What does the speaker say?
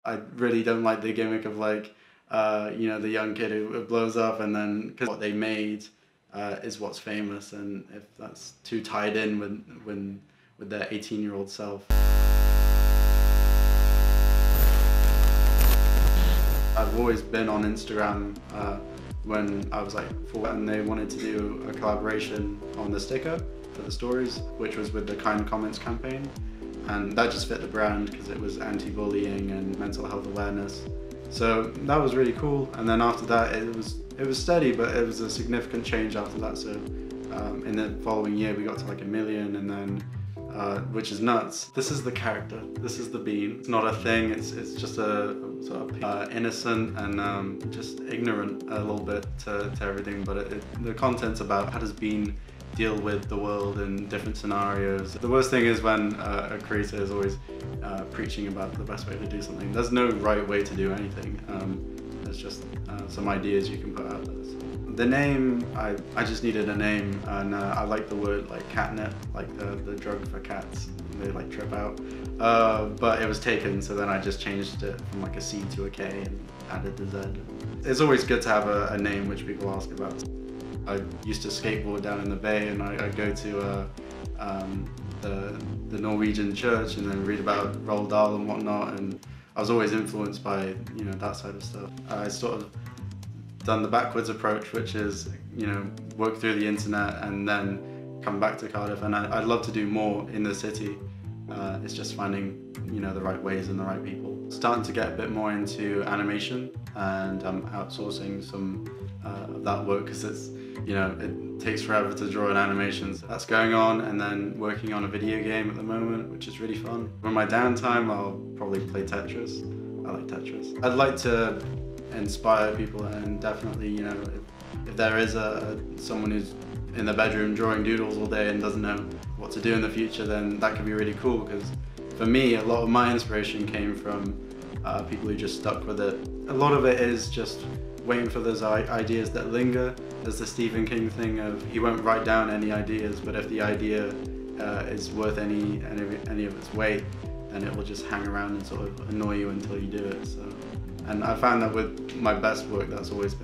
I really don't like the gimmick of like, you know, the young kid who blows up and then, because what they made is what's famous, and if that's too tied in with their 18-year-old self. I've always been on Instagram when I was like 4, and they wanted to do a collaboration on the sticker for the stories, which was with the Kind Comments campaign. And that just fit the brand because it was anti-bullying and mental health awareness. So that was really cool. And then after that, it was steady, but it was a significant change after that. So in the following year, we got to like 1 million, and then which is nuts. This is the character. This is the Bean. It's not a thing. It's just a sort of innocent and just ignorant a little bit to everything. But the content's about how does Bean deal with the world in different scenarios. The worst thing is when a creator is always preaching about the best way to do something. There's no right way to do anything. There's just some ideas you can put out there. So the name, I just needed a name, and I like the word like catnip, like the drug for cats. They like trip out. But it was taken, so then I just changed it from like a C to a K and added the Z. It's always good to have a name which people ask about. I used to skateboard down in the bay, and I'd go to the Norwegian church and then read about Roald Dahl and whatnot, and I was always influenced by, you know, that side of stuff. I sort of done the backwards approach, which is, you know, work through the internet and then come back to Cardiff, and I'd love to do more in the city. It's just finding, you know, the right ways and the right people. Starting to get a bit more into animation, and I'm outsourcing some of that work because it's, you know, it takes forever to draw an animation. So that's going on, and then working on a video game at the moment, which is really fun. On my downtime, I'll probably play Tetris. I like Tetris. I'd like to inspire people, and definitely, you know, if there is someone who's in the bedroom drawing doodles all day and doesn't know what to do in the future, then that could be really cool, because for me, a lot of my inspiration came from people who just stuck with it. A lot of it is just waiting for those ideas that linger. There's the Stephen King thing of he won't write down any ideas, but if the idea is worth any of its weight, then it will just hang around and sort of annoy you until you do it. So, and I found that with my best work, that's always been the